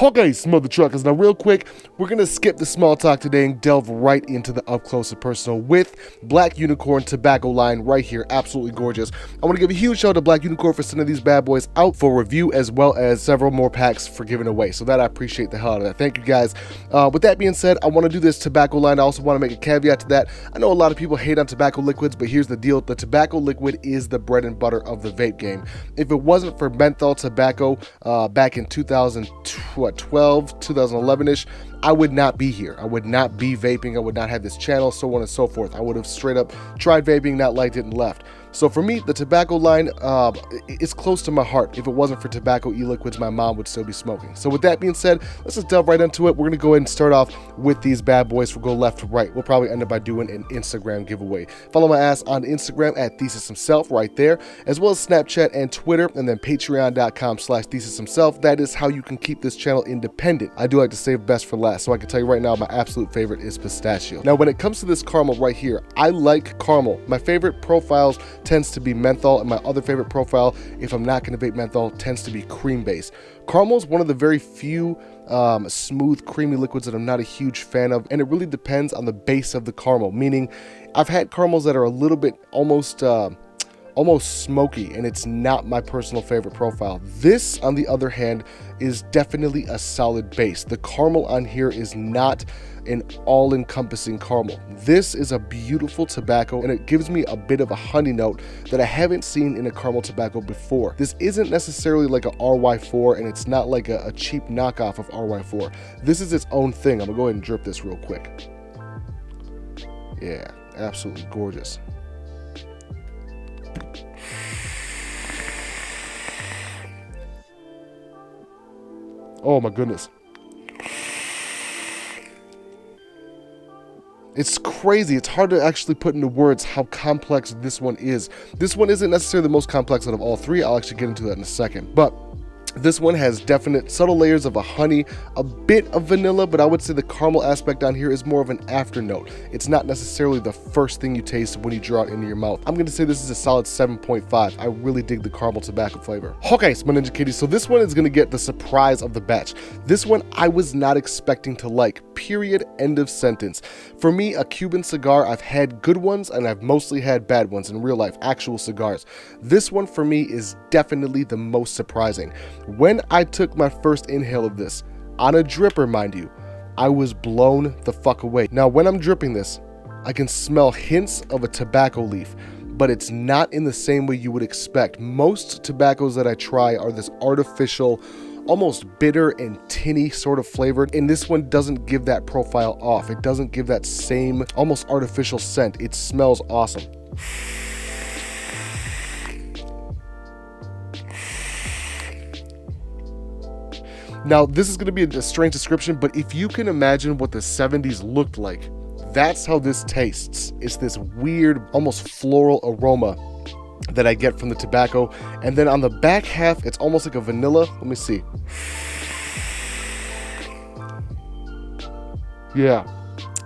Okay, mother truckers, now real quick, we're going to skip the small talk today and delve right into the up close and personal with Black Unicorn tobacco line right here. Absolutely gorgeous. I want to give a huge shout out to Black Unicorn for sending these bad boys out for review, as well as several more packs for giving away. So that I appreciate the hell out of that. Thank you guys. With that being said, I want to do this tobacco line. I also want to make a caveat to that. I know a lot of people hate on tobacco liquids, but here's the deal. The tobacco liquid is the bread and butter of the vape game. If it wasn't for menthol tobacco back in 2012, 2011-ish, I would not be here. I would not be vaping. I would not have this channel, so on and so forth. I would have straight up tried vaping, not liked it, and left. So for me, the tobacco line is close to my heart. If it wasn't for tobacco e-liquids, my mom would still be smoking. So with that being said, let's just delve right into it. We're going to go ahead and start off with these bad boys. We'll go left to right. We'll probably end up by doing an Instagram giveaway. Follow my ass on Instagram at ThesisHimself right there, as well as Snapchat and Twitter, and then patreon.com/ThesisHimself. That is how you can keep this channel independent. I do like to save best for last, so I can tell you right now my absolute favorite is pistachio. Now when it comes to this caramel right here, I like caramel. My favorite profiles tends to be menthol, and my other favorite profile, if I'm not going to vape menthol, tends to be cream based. Caramel is one of the very few smooth creamy liquids that I'm not a huge fan of, and it really depends on the base of the caramel, meaning I've had caramels that are a little bit almost smoky, and it's not my personal favorite profile. This, on the other hand, is definitely a solid base. The caramel on here is not an all-encompassing caramel. This is a beautiful tobacco, and it gives me a bit of a honey note that I haven't seen in a caramel tobacco before. This isn't necessarily like a RY4, and it's not like a cheap knockoff of RY4. This is its own thing. I'm gonna go ahead and drip this real quick. Yeah, absolutely gorgeous. Oh my goodness. It's crazy. It's hard to actually put into words how complex this one is. This one isn't necessarily the most complex out of all three. I'll actually get into that in a second. But this one has definite subtle layers of a honey, a bit of vanilla, but I would say the caramel aspect on here is more of an afternote. It's not necessarily the first thing you taste when you draw it into your mouth. I'm going to say this is a solid 7.5. I really dig the caramel tobacco flavor. Okay, so my Ninja Kitty, so this one is going to get the surprise of the batch. This one I was not expecting to like, period, end of sentence. For me, a Cuban cigar, I've had good ones and I've mostly had bad ones in real life, actual cigars. This one for me is definitely the most surprising. When I took my first inhale of this, on a dripper mind you, I was blown the fuck away. Now when I'm dripping this, I can smell hints of a tobacco leaf, but it's not in the same way you would expect. Most tobaccos that I try are this artificial, almost bitter and tinny sort of flavor, and this one doesn't give that profile off. It doesn't give that same almost artificial scent. It smells awesome. Now, this is going to be a strange description, but if you can imagine what the 70s looked like, that's how this tastes. It's this weird, almost floral aroma that I get from the tobacco. And then on the back half, it's almost like a vanilla. Let me see. Yeah,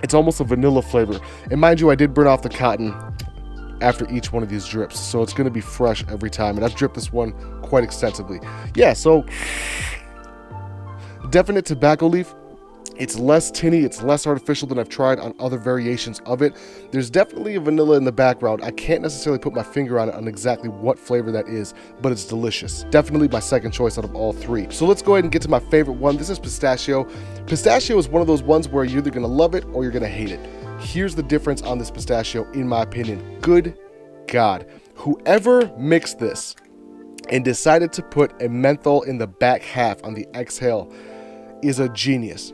it's almost a vanilla flavor. And mind you, I did burn off the cotton after each one of these drips, so it's going to be fresh every time. And I've dripped this one quite extensively. Yeah, so definite tobacco leaf. It's less tinny, it's less artificial than I've tried on other variations of it. There's definitely a vanilla in the background. I can't necessarily put my finger on it on exactly what flavor that is, but it's delicious. Definitely my second choice out of all three. So let's go ahead and get to my favorite one. This is pistachio. Pistachio is one of those ones where you're either gonna love it or you're gonna hate it. Here's the difference on this pistachio, in my opinion. Good God, whoever mixed this and decided to put a menthol in the back half on the exhale is a genius.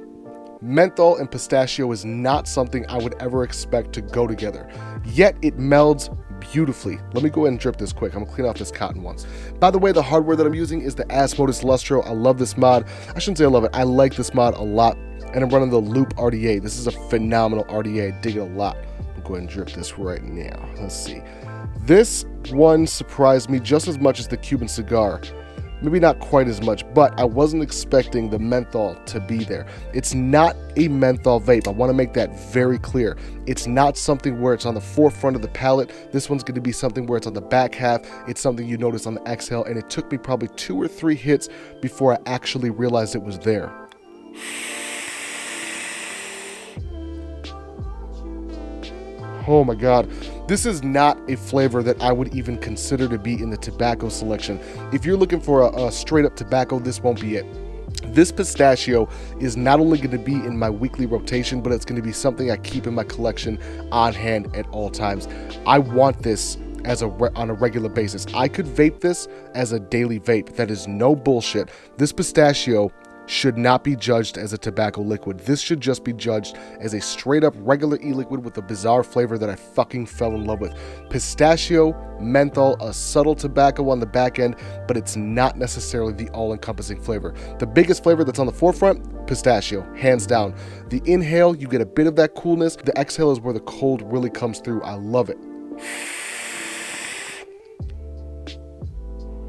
Menthol and pistachio is not something I would ever expect to go together, yet it melds beautifully. Let me go ahead and drip this quick. I'm gonna clean off this cotton once. By the way, the hardware that I'm using is the Asmodus Lustro. I love this mod. I shouldn't say I love it. I like this mod a lot, and I'm running the Loop RDA. This is a phenomenal RDA. I dig it a lot. I'll go ahead and drip this right now. Let's see. This one surprised me just as much as the Cuban cigar. Maybe not quite as much, but I wasn't expecting the menthol to be there. It's not a menthol vape. I want to make that very clear. It's not something where it's on the forefront of the palate. This one's going to be something where it's on the back half. It's something you notice on the exhale, and it took me probably 2 or 3 hits before I actually realized it was there. Oh my god, this is not a flavor that I would even consider to be in the tobacco selection. If you're looking for a straight up tobacco, this won't be it. This pistachio is not only going to be in my weekly rotation, but it's going to be something I keep in my collection on hand at all times. I want this on a regular basis. I could vape this as a daily vape. That is no bullshit. This pistachio should not be judged as a tobacco liquid. This should just be judged as a straight up regular e-liquid with a bizarre flavor that I fucking fell in love with. Pistachio, menthol, a subtle tobacco on the back end, but it's not necessarily the all-encompassing flavor. The biggest flavor that's on the forefront, pistachio, hands down. The inhale, you get a bit of that coolness. The exhale is where the cold really comes through. I love it.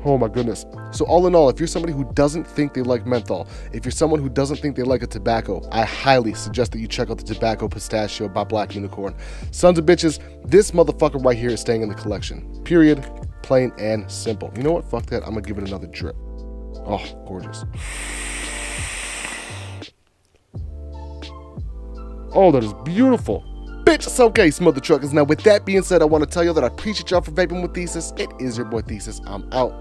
Oh my goodness. So all in all, if you're somebody who doesn't think they like menthol, if you're someone who doesn't think they like a tobacco, I highly suggest that you check out the Tobacco Pistachio by Black Unicorn. Sons of bitches, this motherfucker right here is staying in the collection. Period. Plain and simple. You know what? Fuck that. I'm gonna give it another drip. Oh, gorgeous. Oh, that is beautiful. Bitch, it's okay, mother truckers. Now, with that being said, I want to tell you that I appreciate y'all for vaping with Thesis. It is your boy Thesis. I'm out.